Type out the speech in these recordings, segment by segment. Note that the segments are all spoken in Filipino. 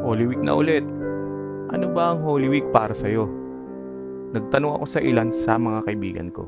Holy Week na ulit. Ano ba ang Holy Week para sa'yo? Nagtanong ako sa ilan sa mga kaibigan ko.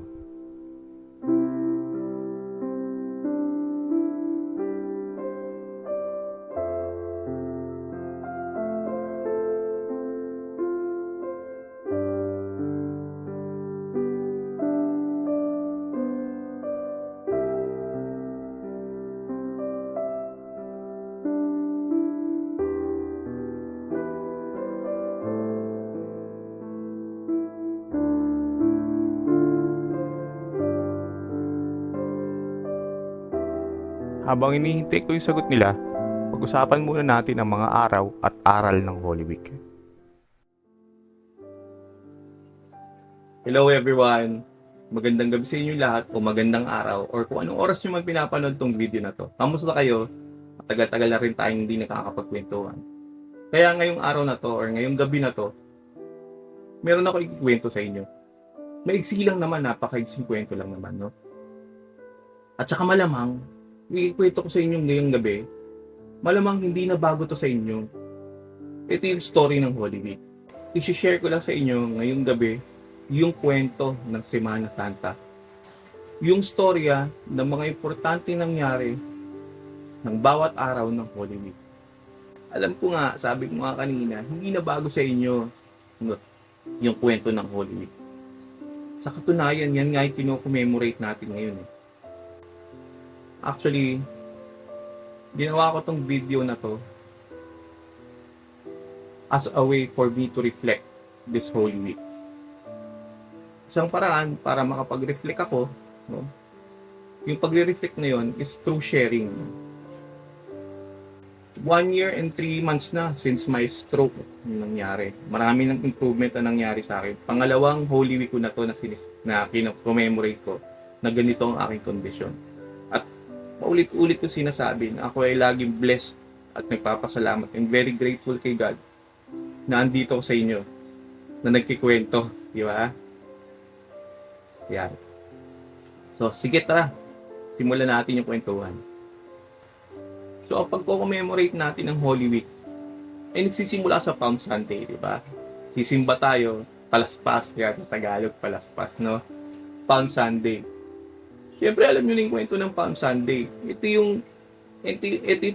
Habang hinihintay ko yung sagot nila, pag-usapan muna natin ang mga araw at aral ng Holy Week. Hello everyone! Magandang gabi sa inyo lahat o magandang araw or kung anong oras nyo man pinapanood tong video na to. Kamusta kayo? Matagal-tagal na rin tayong hindi nakakapagkwentuhan. Kaya ngayong araw na to or ngayong gabi na to, meron ako ikikwento sa inyo. Maigsi lang naman, napakaigsing kwento lang naman, no? At saka malamang, ikikwento ko sa inyo ngayong gabi, malamang hindi na bago to sa inyo. Ito yung story ng Holy Week. I-share ko lang sa inyo ngayong gabi yung kwento ng Semana Santa. Yung storya ng mga importante nangyari ng bawat araw ng Holy Week. Alam ko nga, sabi ko nga kanina, hindi na bago sa inyo yung kwento ng Holy Week. Sa katunayan, yan nga yung kino-commemorate natin ngayon. Actually, ginawa ko tong video na to as a way for me to reflect this Holy Week. Isang paraan para makapag-reflect ako, no? Yung pag-reflect na yun is through sharing. 1 year and 3 months na since my stroke nangyari. Marami ng improvement na nangyari sa akin. Pangalawang Holy Week ko na to na kino-commemorate ko na ganito ang aking kondisyon. At paulit-ulit ko sinasabi na ako ay laging blessed at nagpapasalamat and very grateful kay God na andito ko sa inyo na nagkikwento, di ba? Yan. So, sige tara. Simulan natin yung kwentuhan. So, ang pagko-commemorate natin ng Holy Week ay nagsisimula sa Palm Sunday, di ba? Sisimba tayo, palaspas, yan sa Tagalog, palaspas, no? Palm Sunday. Siyempre, alam nyo na yung kwento ng Palm Sunday. Ito yung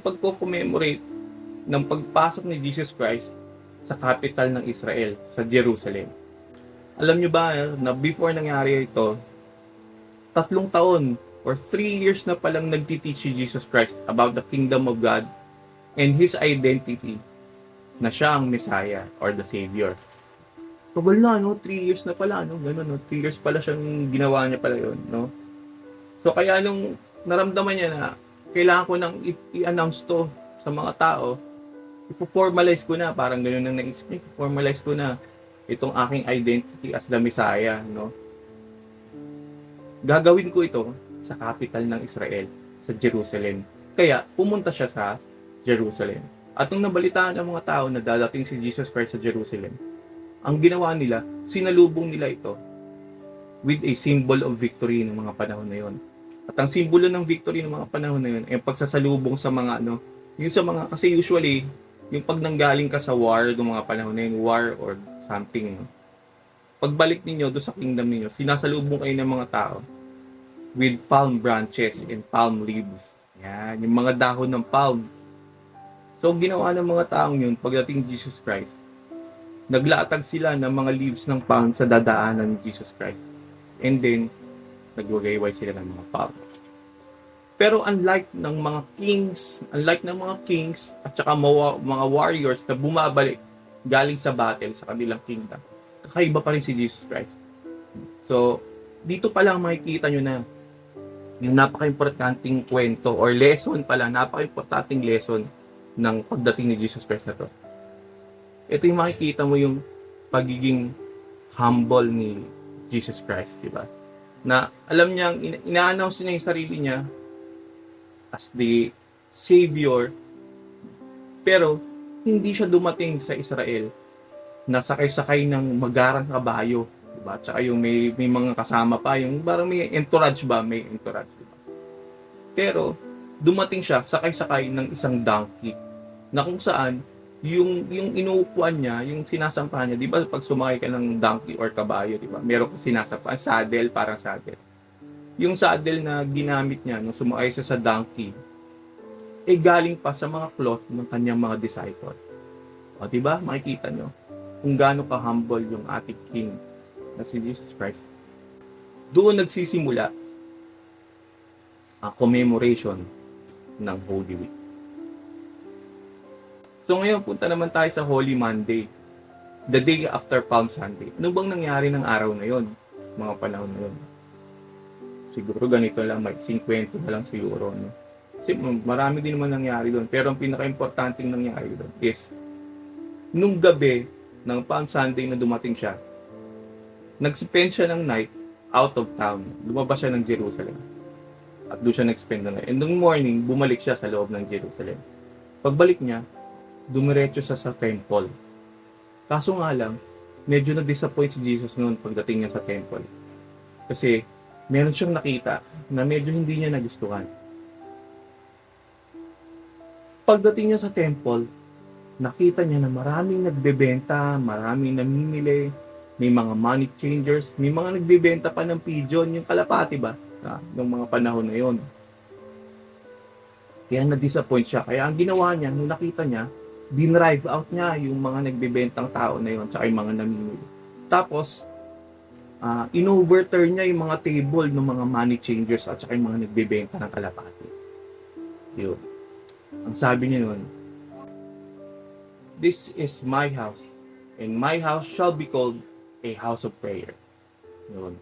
pagko-commemorate ng pagpasok ni Jesus Christ sa capital ng Israel, sa Jerusalem. Alam nyo ba na before nangyari ito, 3 taon or 3 years na palang nagtiteach si Jesus Christ about the kingdom of God and His identity na siya ang Messiah or the Savior. Tagal na, no? 3 years na pala, no? Ganun, no? 3 years pala siyang ginawa niya pala yun, no? So, kaya nung naramdaman niya na kailangan ko nang i-announce to sa mga tao, i-formalize ko na, parang ganun ang na-explain, i-formalize ko na itong aking identity as the Messiah, no? Gagawin ko ito sa capital ng Israel, sa Jerusalem. Kaya, pumunta siya sa Jerusalem. At nung nabalitaan ng mga tao na dadating si Jesus Christ sa Jerusalem, ang ginawa nila, sinalubong nila ito with a symbol of victory ng mga panahon na yon. At ang simbolo ng victory ng mga panahon na yun ay pagsasalubong sa mga yung sa mga, kasi usually, yung pag nanggaling ka sa war ng mga panahon na yun, war or something, no? Pagbalik ninyo doon sa kingdom ninyo, sinasalubong kayo ng mga tao with palm branches and palm leaves. Yan, yung mga dahon ng palm. So, ginawa ng mga taong yun, pagdating Jesus Christ, naglatag sila ng mga leaves ng palm sa dadaanan ni Jesus Christ. And then, nagwagayway sila ng mga palm. Pero unlike ng mga kings at saka mga warriors na bumabalik galing sa battle sa kanilang kingdom, kakaiba pa rin si Jesus Christ. So, dito pa lang makikita nyo na yung napaka-importanting kwento or lesson pala, napaka-importanting lesson ng pagdating ni Jesus Christ na to. Ito yung makikita mo yung pagiging humble ni Jesus Christ, di ba? Na alam niya, ina-announce niya yung sarili niya as the Savior, pero hindi siya dumating sa Israel na sakay-sakay ng magarang kabayo, diba? Tsaka yung may mga kasama pa, yung parang may entourage, diba? Pero dumating siya sakay-sakay ng isang donkey na kung saan yung inuupuan niya, yung sinasampahan niya, di ba pag sumakay ka ng donkey or kabayo, di ba? Meron kang sinasampahan, saddle, parang saddle. Yung saddle na ginamit niya nung sumakay siya sa donkey, galing pa sa mga cloth ng kanyang mga disciple. O, di ba? Makikita nyo kung gaano ka-humble yung ating King na si Jesus Christ. Doon nagsisimula ang commemoration ng Holy Week. So ngayon, punta naman tayo sa Holy Monday, the day after Palm Sunday. Ano bang nangyari ng araw na yon, mga panahon na yon? Siguro ganito lang, may 50 na lang siguro. No? Kasi marami din naman nangyari doon. Pero ang pinaka-importanting nangyari doon is, nung gabi ng Palm Sunday na dumating siya, nag-spend siya ng night out of town. Lumabas siya ng Jerusalem. At doon siya nag-spend ng night. And nung morning, bumalik siya sa loob ng Jerusalem. Pagbalik niya, dumiretso siya sa temple. Kaso nga lang, medyo na-disappoint si Jesus noon pagdating niya sa temple. Kasi, meron siyang nakita na medyo hindi niya nagustuhan. Pagdating niya sa temple, nakita niya na maraming nagbebenta, maraming namimili, may mga money changers, may mga nagbebenta pa ng pigeon, yung kalapati ba? Noong mga panahon na yon. Kaya na-disappoint siya. Kaya ang ginawa niya, nung nakita niya, dinrive out niya yung mga nagbebentang tao na yun, tsaka yung mga namimili. Tapos, in-overturn niya yung mga table ng mga money changers at saka yung mga nagbebenta ng kalapati. Yun. Ang sabi niya nun, "This is my house, and my house shall be called a house of prayer." Yun.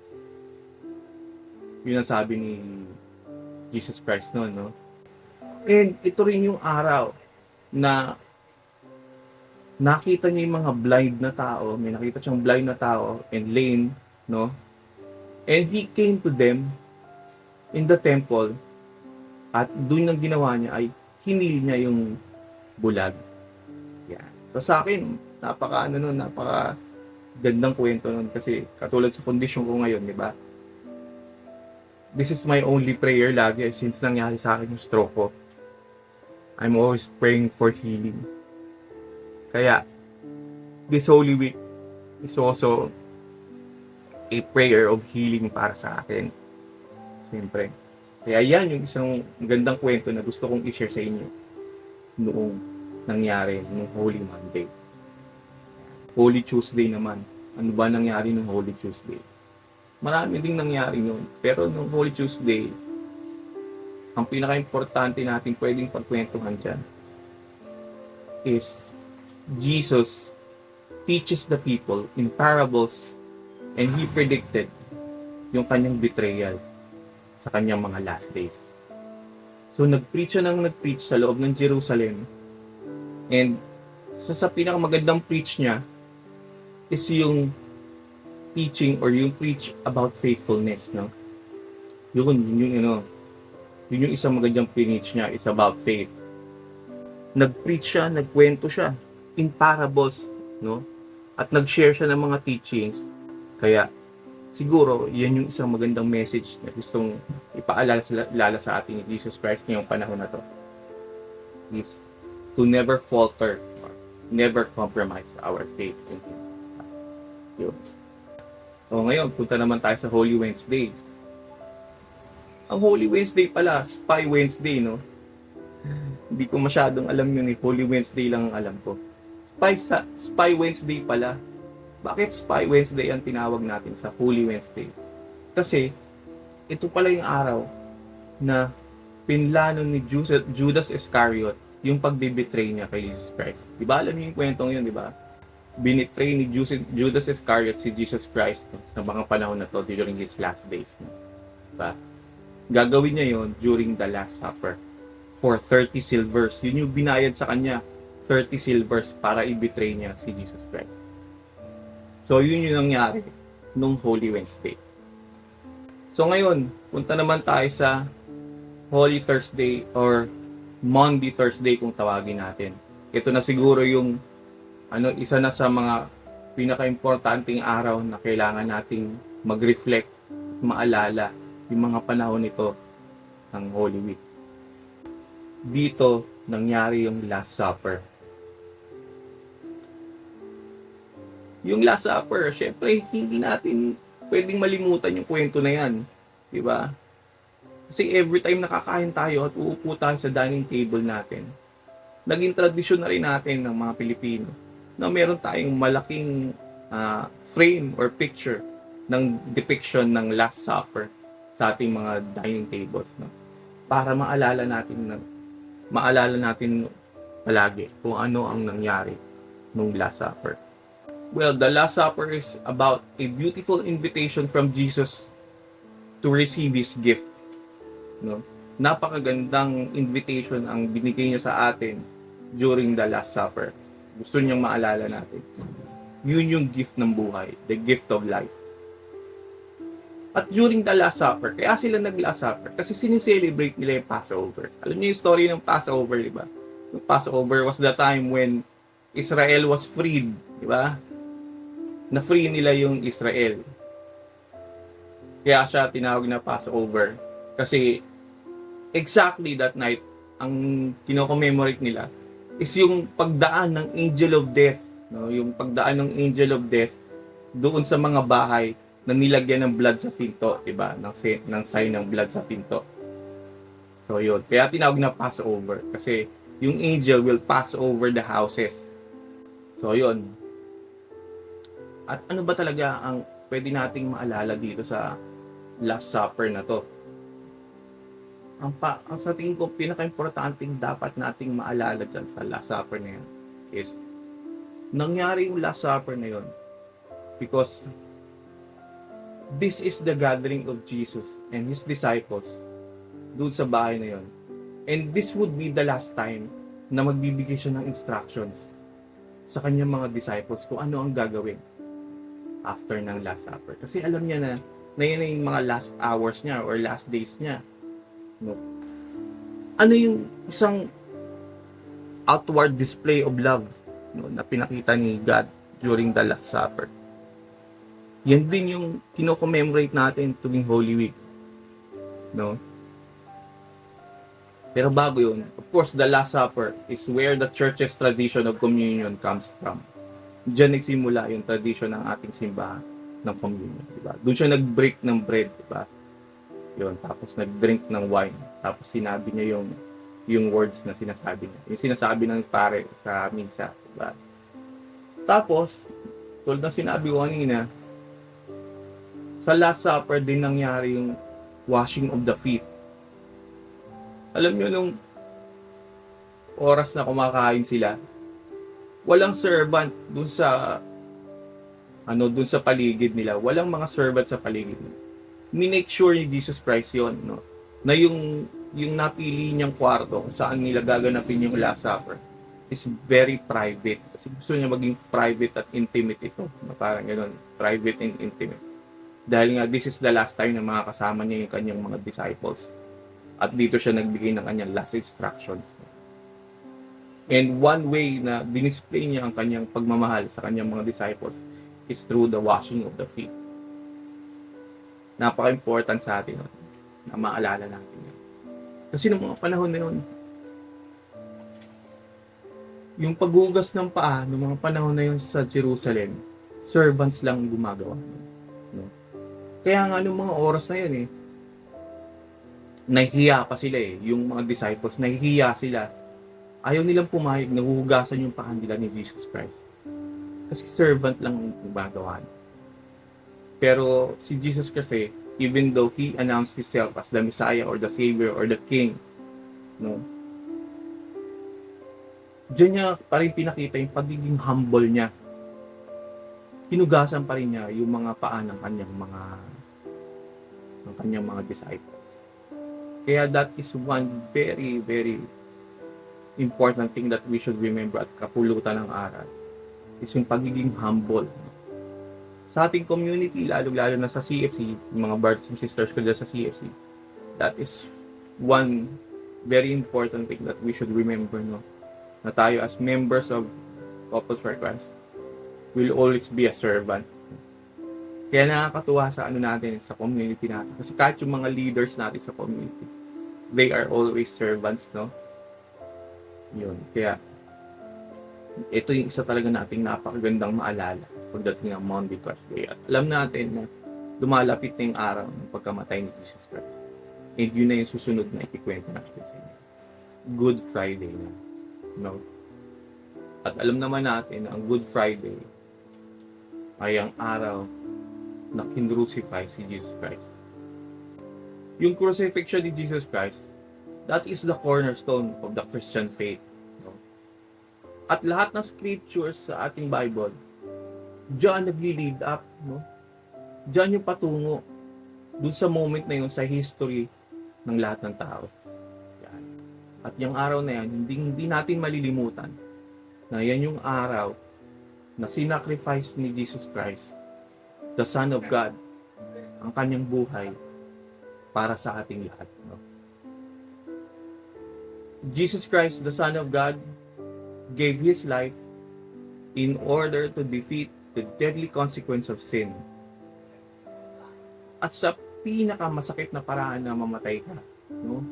Yun ang sabi ni Jesus Christ noon, no? And ito rin yung araw na nakita niya yung mga blind na tao, may nakita siyang blind na tao and lame, no? And he came to them in the temple at doon ang ginawa niya ay hinil niya yung bulag. Yan. So sa akin, napaka gandang kwento nun kasi katulad sa kondisyon ko ngayon, di ba? This is my only prayer lagi since nangyari sa akin yung stroke ko. I'm always praying for healing. Kaya, this Holy Week is also a prayer of healing para sa akin. Siyempre. Kaya yan yung isang magandang kwento na gusto kong i-share sa inyo noong nangyari, noong Holy Monday. Holy Tuesday naman. Ano ba nangyari noong Holy Tuesday? Marami ding nangyari noon. Pero noong Holy Tuesday, ang pinaka-importante natin pwedeng pagkwentuhan dyan is Jesus teaches the people in parables and He predicted yung kanyang betrayal sa kanyang mga last days. So nag-preach sa loob ng Jerusalem, and sa pinakamagandang preach niya is yung teaching or yung preach about faithfulness, no? Yun yung isang magandang preach niya, it's about faith. Nag-preach siya, nagkwento siya in parables, no? At nag-share siya ng mga teachings. Kaya siguro yan yung isang magandang message na gustong ipaalala sa atin ni Jesus Christ ngayong panahon na to. Is to never falter or never compromise our faith in Him. Yun. So ngayon, punta naman tayo sa Holy Wednesday. Ang Holy Wednesday pala, Spy Wednesday, no? Hindi ko masyadong alam yun eh. Holy Wednesday lang ang alam ko. Spy Wednesday pala. Bakit Spy Wednesday ang tinawag natin sa Holy Wednesday? Kasi, ito pala yung araw na pinlano ni Judas Iscariot yung pagbe-betray niya kay Jesus Christ. Diba alam niyo yung kwentong yun, diba? Binitray ni Judas Iscariot si Jesus Christ sa mga panahon na to during His last days. Diba? Gagawin niya yon during the Last Supper for 30 silvers. Yun yung binayad sa kanya, 30 silvers para i-betray niya si Jesus Christ. So yun yung nangyari nung Holy Wednesday. So ngayon, punta naman tayo sa Holy Thursday or Maundy Thursday kung tawagin natin. Ito na siguro yung isa na sa mga pinaka-importanting araw na kailangan nating mag-reflect at maalala yung mga panahon nito ng Holy Week. Dito nangyari yung Last Supper. Yung Last Supper, syempre, hindi natin pwedeng malimutan yung kwento na yan. Di ba? Kasi every time nakakain tayo at uupo tayo sa dining table natin, naging tradisyon na rin natin ng mga Pilipino na meron tayong malaking frame or picture ng depiction ng Last Supper sa ating mga dining tables, no? Para maalala natin palagi kung ano ang nangyari nung Last Supper. Well, the Last Supper is about a beautiful invitation from Jesus to receive His gift. No? Napakagandang invitation ang binigay niya sa atin during the Last Supper. Gusto niyang maalala natin. Yun yung gift ng buhay, the gift of life. At during the Last Supper, kaya sila nag-Last Supper kasi sinicelebrate nila yung Passover. Alam niyo yung story ng Passover, di ba? Yung Passover was the time when Israel was freed, di ba? Na-free nila yung Israel. Kaya siya tinawag na Passover. Kasi exactly that night, ang kino-commemorate nila is yung pagdaan ng angel of death. No? Yung pagdaan ng angel of death doon sa mga bahay na nilagyan ng blood sa pinto, diba? Ng sign ng blood sa pinto. So yun, kaya tinawag na Passover kasi yung angel will pass over the houses. So yun. At ano ba talaga ang pwede nating maalala dito sa Last Supper na to? Ang sa tingin ko pinaka-importanting dapat nating maalala dyan sa Last Supper na yun is nangyari yung Last Supper na yun because this is the gathering of Jesus and His disciples doon sa bahay na yun. And this would be the last time na magbibigay siya ng instructions sa kanyang mga disciples kung ano ang gagawin after ng Last Supper. Kasi alam niya na yun na yung mga last hours niya or last days niya. No? Ano yung isang outward display of love, no, na pinakita ni God during the Last Supper? Yan din yung kino-commemorate natin tuwing Holy Week. No? Pero bago yun, of course, the Last Supper is where the church's tradition of communion comes from. Diyan nagsimula yung tradition ng ating simbahan ng communion, diba? Doon siya nag-break ng bread, diba? Yun, tapos nag-drink ng wine. Tapos sinabi niya yung words na sinasabi niya. Yung sinasabi ng pare sa misa, diba? Tapos, tulad ng sinabi ko kanina, sa Last Supper din nangyari yung washing of the feet. Alam nyo, nung oras na kumakain sila, walang servant dun sa paligid nila. Walang mga servant sa paligid nila. Minake sure ni Jesus Christ yon, no? Na yung napili niyang kwarto kung saan nila gaganapin yung Last Supper is very private. Kasi gusto niya maging private at intimate ito. Parang gano'n, private and intimate. Dahil nga, this is the last time na makakasama niya yung kanyang mga disciples. At dito siya nagbigay ng kanyang last instructions. And one way na dinisplay niya ang kanyang pagmamahal sa kanyang mga disciples is through the washing of the feet. Napaka-important sa atin na maalala natin yan. Kasi noong mga panahon na yun, yung paghugas ng paa noong mga panahon na yun sa Jerusalem, servants lang gumagawa. No? Kaya nga noong mga oras na yun nahihiya pa sila yung mga disciples, nahihiya sila. Ayaw nilang pumayag na huhugasan yung paa nila ni Jesus Christ. Kasi servant lang gumagawa. Pero si Jesus kasi, even though He announced Himself as the Messiah or the Savior or the King, no? Diyan niya pa rin pinakita yung pagiging humble niya. Hinugasan pa rin niya yung mga paa ng kanyang mga disciples. Kaya that is one very, very important thing that we should remember at kapulutan ng aral. Is yung pagiging humble. Sa ating community, lalo-lalo na sa CFC, yung mga brothers and sisters ko dyan sa CFC, that is one very important thing that we should remember, no? Na tayo as members of Couples for Christ will always be a servant. Kaya nakakatuwa sa natin, sa community natin. Kasi kahit yung mga leaders natin sa community, they are always servants, no? Yun. Kaya, ito yung isa talaga nating napakagandang maalala. pagdating ng Monday, Thursday. At alam natin na lumalapit na yung araw ng pagkamatay ni Jesus Christ. And yun na yung susunod na ikikwento natin sa inyo. Good Friday na. No? At alam naman natin na ang Good Friday ay ang araw na kinrucify si Jesus Christ. Yung crucifixion ni Jesus Christ, that is the cornerstone of the Christian faith. No? At lahat ng scriptures sa ating Bible, diyan nagli-lead up. No? Diyan yung patungo dun sa moment na yun sa history ng lahat ng tao. Yan. At yung araw na yan, hindi natin malilimutan na yan yung araw na sinacrifice ni Jesus Christ, the Son of God, ang kanyang buhay para sa ating lahat. No? Jesus Christ, the Son of God, gave His life in order to defeat the deadly consequence of sin. At sa pinakamasakit na paraan na mamatay ka, no?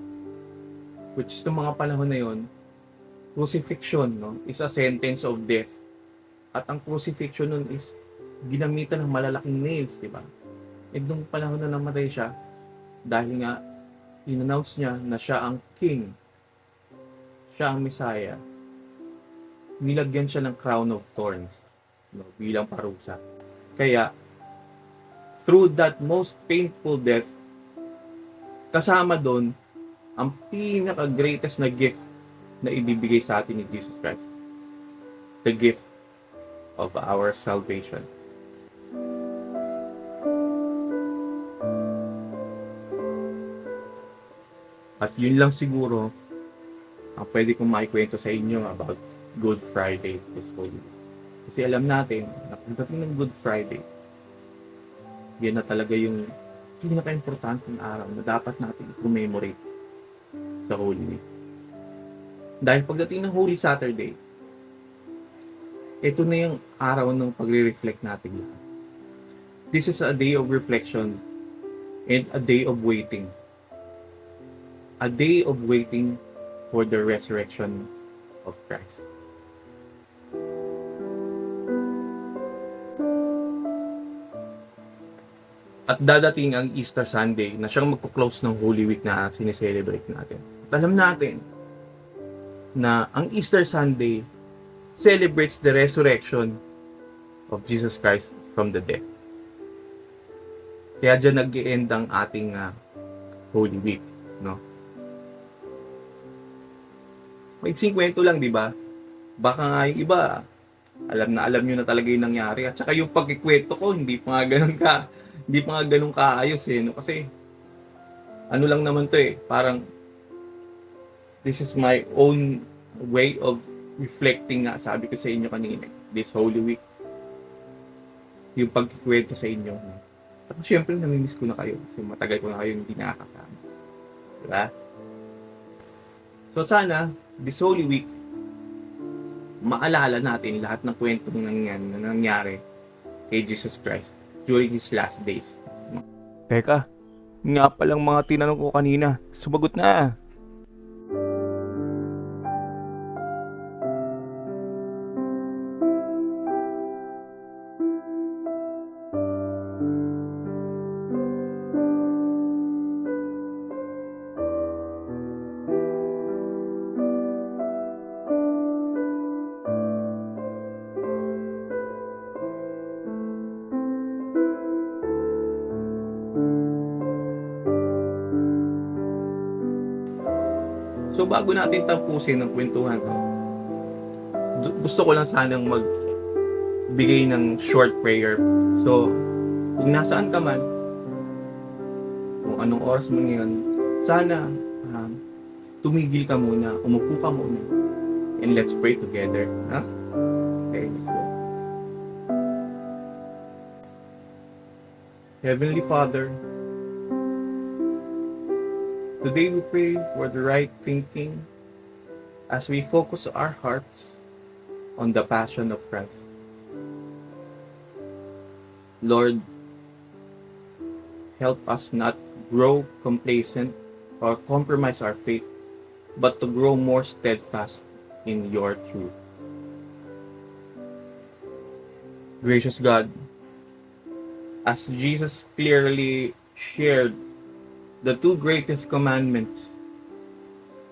Which is ng mga panahon na yon, crucifixion, no, is a sentence of death. At ang crucifixion nun is ginamitan ng malalaking nails, di ba? E nung panahon na namatay siya, dahil nga in-announce niya na siya ang King, siya ang Messiah, nilagyan siya ng crown of thorns, no, bilang parusa. Kaya through that most painful death, kasama doon ang pinaka-greatest na gift na ibibigay sa atin ni Jesus Christ. The gift of our salvation. At yun lang siguro ang pwede kong maikwento sa inyo about Good Friday this whole week. Kasi alam natin na pagdating ng Good Friday, yan na talaga yung pinaka-importanteng araw na dapat natin i-commemorate sa Holy Week. Dahil pagdating ng Holy Saturday, ito na yung araw ng pagre-reflect natin lahat. This is a day of reflection and a day of waiting. A day of waiting for the resurrection of Christ. At dadating ang Easter Sunday na siyang magpo-close ng Holy Week na sineselebrate natin. At alam natin na ang Easter Sunday celebrates the resurrection of Jesus Christ from the dead. Kaya dyan nag-e-end ang ating Holy Week, no? Maiksing kwento lang, di ba? Baka nga yung iba, alam nyo na talaga yung nangyari. At saka yung pagkikwento ko, hindi pa nga ganun kaayos eh, no? Kasi, ano lang naman to eh, parang, this is my own way of reflecting nga, sabi ko sa inyo kanina, this Holy Week. Yung pagkikwento sa inyo. No? At syempre, namimiss ko na kayo kasi matagal ko na kayo hindi nakakasama. Diba? So sana, this Holy Week, maalala natin lahat ng kwento na nangyari kay Jesus Christ during His last days. Teka, nga palang mga tinanong ko kanina, sumagot na. So bago natin tapusin ang kwentuhan to, gusto ko lang sanang magbigay ng short prayer. So, kung nasaan ka man, kung anong oras mo ngayon, sana tumigil ka muna, umupo ka muna, and let's pray together. Huh? Okay, let's go. Heavenly Father, today we pray for the right thinking as we focus our hearts on the passion of Christ. Lord, help us not grow complacent or compromise our faith, but to grow more steadfast in your truth. Gracious God, as Jesus clearly shared, the two greatest commandments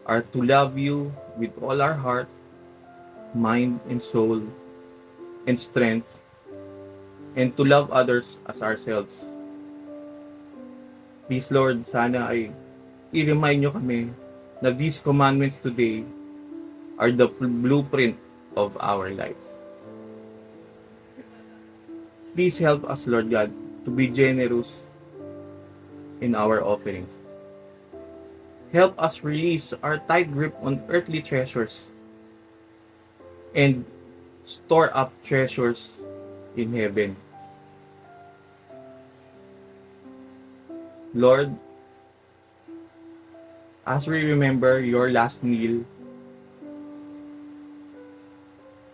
are to love you with all our heart, mind, and soul, and strength, and to love others as ourselves. Please, Lord, sana ay i-remind nyo kami na these commandments today are the blueprint of our lives. Please help us, Lord God, to be generous in our offerings. Help us release our tight grip on earthly treasures and store up treasures in heaven. Lord, as we remember your last meal,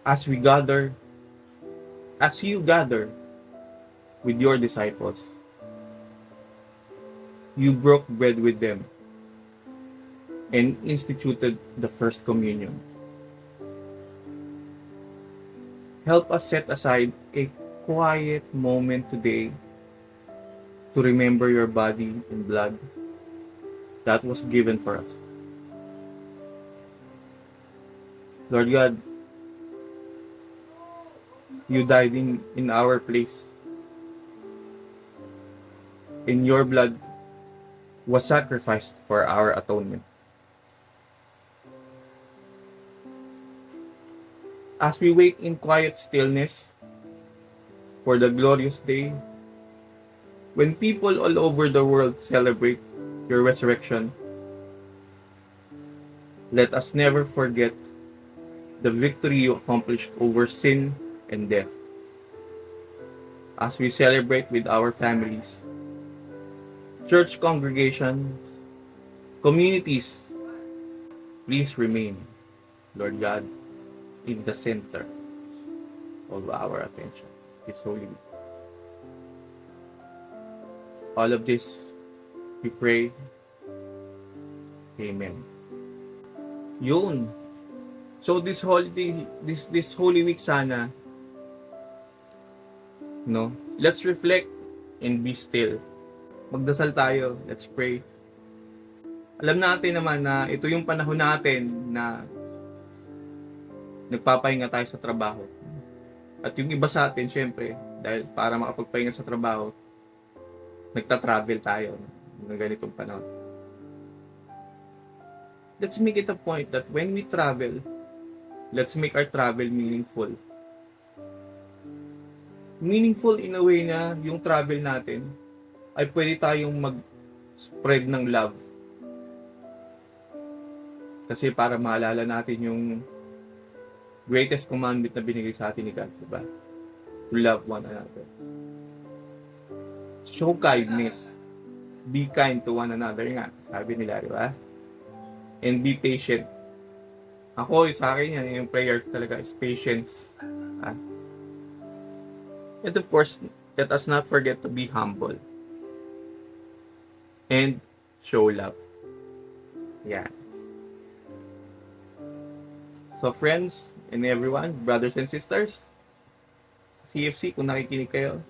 as you gather with your disciples, you broke bread with them and instituted the first communion. Help us set aside a quiet moment today to remember your body and blood that was given for us. Lord God, you died in our place. And your blood was sacrificed for our atonement. As we wait in quiet stillness for the glorious day, when people all over the world celebrate your resurrection, let us never forget the victory you accomplished over sin and death. As we celebrate with our families, church congregations, communities, please remain, Lord God, in the center of our attention this holy week. All of this, we pray. Amen. Yun. So this holiday, this Holy Week sana, no? Let's reflect and be still. Magdasal tayo. Let's pray. Alam natin naman na ito yung panahon natin na nagpapahinga tayo sa trabaho. At yung iba sa atin, syempre, dahil para makapagpahinga sa trabaho, nagta-travel tayo ng ganitong panahon. Let's make it a point that when we travel, let's make our travel meaningful. Meaningful in a way na yung travel natin ay pwede tayong mag-spread ng love. Kasi para maalala natin yung greatest commandment na binigay sa atin ni God, diba? To love one another. Show kindness. Be kind to one another nga, sabi nila, diba? And be patient. Ako, sa akin yan, yung prayer talaga is patience. And of course, let us not forget to be humble. And show love. Yeah. So friends and everyone, brothers and sisters, CFC, kung nakikinig kayo,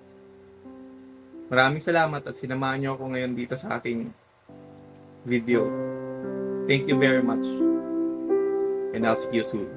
maraming salamat at sinamahan niyo ako ngayon dito sa aking video. Thank you very much. And I'll see you soon.